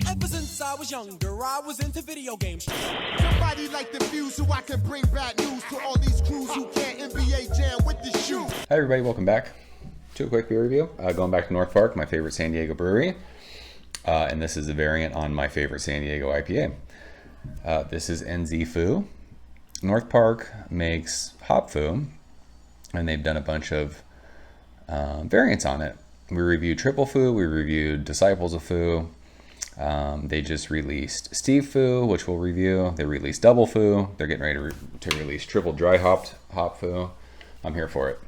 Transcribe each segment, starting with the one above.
Ever since I was younger, I was into video games. Somebody like the fuse so I can bring bad news to all these crews who can't NBA jam with the shoe. Hi everybody, welcome back to a quick beer review. Going back to North Park, my favorite San Diego brewery. And this is a variant on my favorite San Diego IPA. This is NZ Foo. North Park makes Hop Foo, and they've done a bunch of variants on it. We reviewed Triple Foo, we reviewed Disciples of Foo. They just released Steve Foo, which we'll review. They released Double Foo. They're getting ready to release Triple Dry Hop Foo. I'm here for it.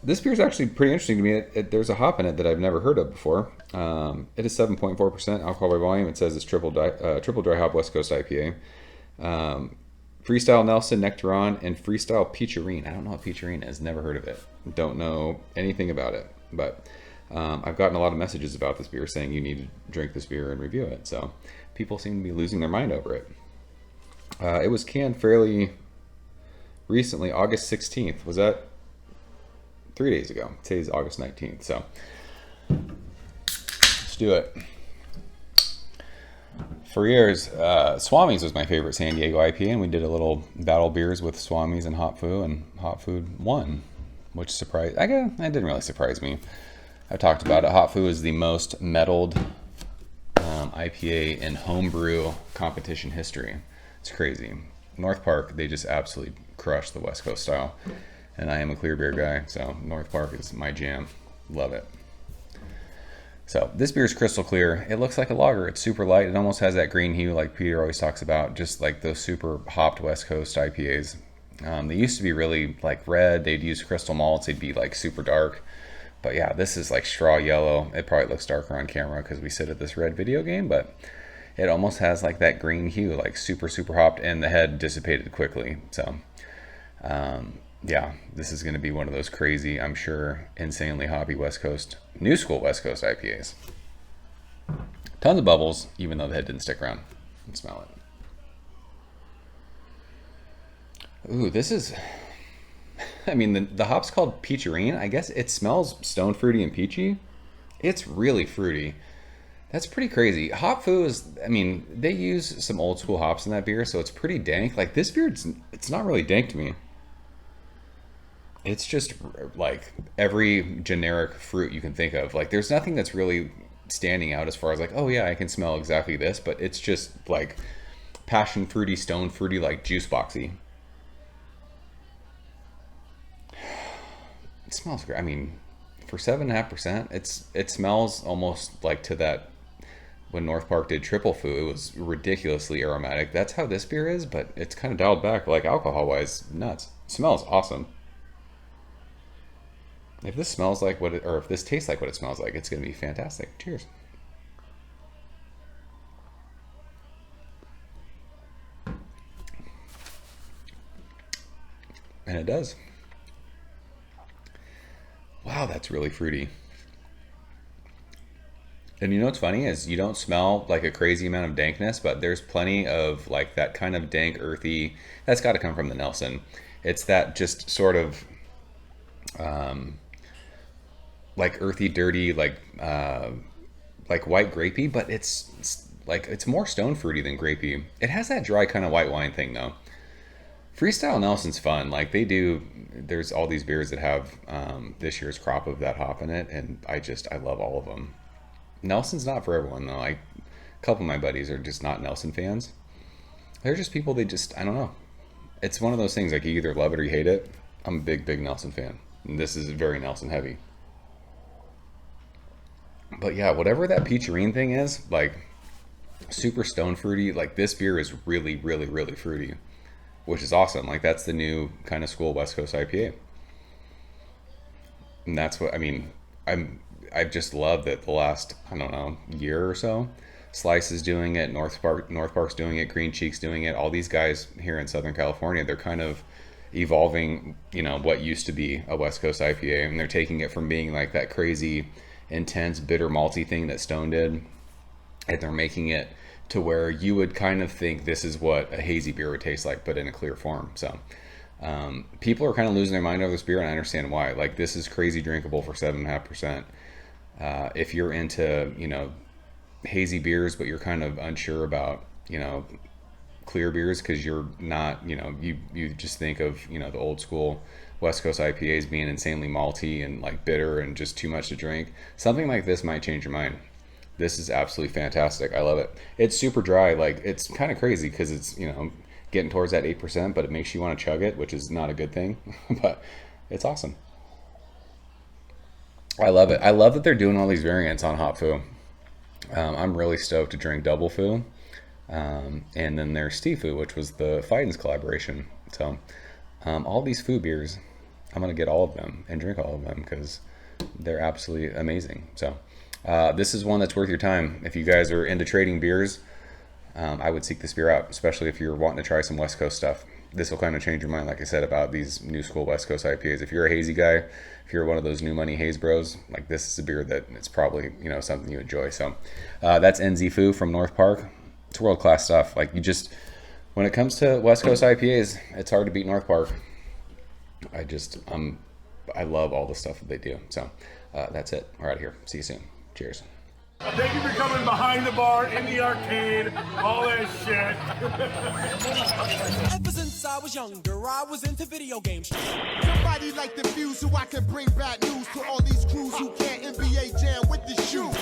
This beer is actually pretty interesting to me. There's a hop in it that I've never heard of before. It is 7.4% alcohol by volume. It says it's triple dry hop West Coast IPA. Freestyle Nelson, Nectaron, and Freestyle Peacherine. I don't know what Peacherine is. Never heard of it. Don't know anything about it. But I've gotten a lot of messages about this beer saying you need to drink this beer and review it. So people seem to be losing their mind over it. It was canned fairly recently, August 16th. Was that 3 days ago? Today's August 19th. So let's do it. For years, Swami's was my favorite San Diego IPA, and we did a little battle beers with Swami's and Hop Foo, and Hop Foo won, which surprised. That didn't really surprise me. I talked about it. Hop Foo is the most medaled IPA in homebrew competition history. It's crazy. North Park, they just absolutely crushed the West Coast style, and I am a clear beer guy, so North Park is my jam. Love it. So this beer is crystal clear. It looks like a lager. It's super light. It almost has that green hue like Peter always talks about, just like those super hopped West Coast IPAs. They used to be really like red. They'd use crystal malts. They'd be like super dark. But yeah, this is like straw yellow. It probably looks darker on camera because we sit at this red video game, but it almost has like that green hue, like super, super hopped, and the head dissipated quickly. So yeah, this is going to be one of those crazy, I'm sure, insanely hoppy West Coast, new school West Coast IPAs. Tons of bubbles, even though the head didn't stick around. You can smell it. Ooh, this is, I mean, the hop's called Peacherine. I guess it smells stone fruity and peachy. It's really fruity. That's pretty crazy. Hop Foo is, I mean, they use some old school hops in that beer, so it's pretty dank. Like this beer, it's not really dank to me. It's just like every generic fruit you can think of. Like there's nothing that's really standing out as far as like, oh yeah, I can smell exactly this, but it's just like passion fruity, stone fruity, like juice boxy. It smells great. I mean, for 7.5%, it smells almost like to that when North Park did Triple Foo, it was ridiculously aromatic. That's how this beer is, but it's kind of dialed back, like alcohol wise, nuts. It smells awesome. If this smells like what it, or if this tastes like what it smells like, it's going to be fantastic. Cheers. And it does. Wow, that's really fruity. And you know what's funny is you don't smell like a crazy amount of dankness, but there's plenty of like that kind of dank, earthy. That's got to come from the Nelson. It's that just sort of like earthy, dirty, like white grapey, but it's like it's more stone fruity than grapey. It has that dry kind of white wine thing though. Freestyle Nelson's fun. Like they do, there's all these beers that have this year's crop of that hop in it, and I love all of them. Nelson's not for everyone though. A couple of my buddies are just not Nelson fans. They're just people, I don't know. It's one of those things like you either love it or you hate it. I'm a big Nelson fan. And this is very Nelson heavy. But yeah, whatever that Peacherine thing is, like super stone fruity, like this beer is really, really, really fruity, which is awesome. Like that's the new kind of school West Coast IPA. And that's what, I mean, I've just loved that the last, I don't know, year or so. Slice is doing it, North Park's doing it, Green Cheek's doing it. All these guys here in Southern California, they're kind of evolving, you know, what used to be a West Coast IPA, and they're taking it from being like that crazy, intense, bitter, malty thing that Stone did, and they're making it to where you would kind of think this is what a hazy beer would taste like, but in a clear form. So people are kind of losing their mind over this beer, and I understand why. Like this is crazy drinkable for 7.5%. If you're into, you know, hazy beers, but you're kind of unsure about, clear beers because you're not, you just think of, the old school West Coast IPAs being insanely malty and like bitter and just too much to drink. Something like this might change your mind. This is absolutely fantastic. I love it. It's super dry. Like, it's kind of crazy because it's, getting towards that 8%, but it makes you want to chug it, which is not a good thing, but it's awesome. I love it. I love that they're doing all these variants on Hop Fu. I'm really stoked to drink Double Fu. And then there's Steve Fu, which was the Fidens collaboration. So all these Fu beers, I'm going to get all of them and drink all of them because they're absolutely amazing. So this is one that's worth your time. If you guys are into trading beers, I would seek this beer out, especially if you're wanting to try some West Coast stuff. This will kind of change your mind, like I said, about these new school West Coast IPAs. If you're a hazy guy, if you're one of those new money haze bros, like this is a beer that it's probably, something you enjoy. So that's NZ Fu from North Park. It's world-class stuff. Like, when it comes to West Coast IPAs, it's hard to beat North Park. I love all the stuff that they do. So that's it. We're out of here. See you soon. Cheers. Thank you for coming behind the bar, in the arcade, all that shit. Ever since I was younger, I was into video games. Somebody like the Fuse so I can bring bad news to all these crews who can't NBA jam with the shoe.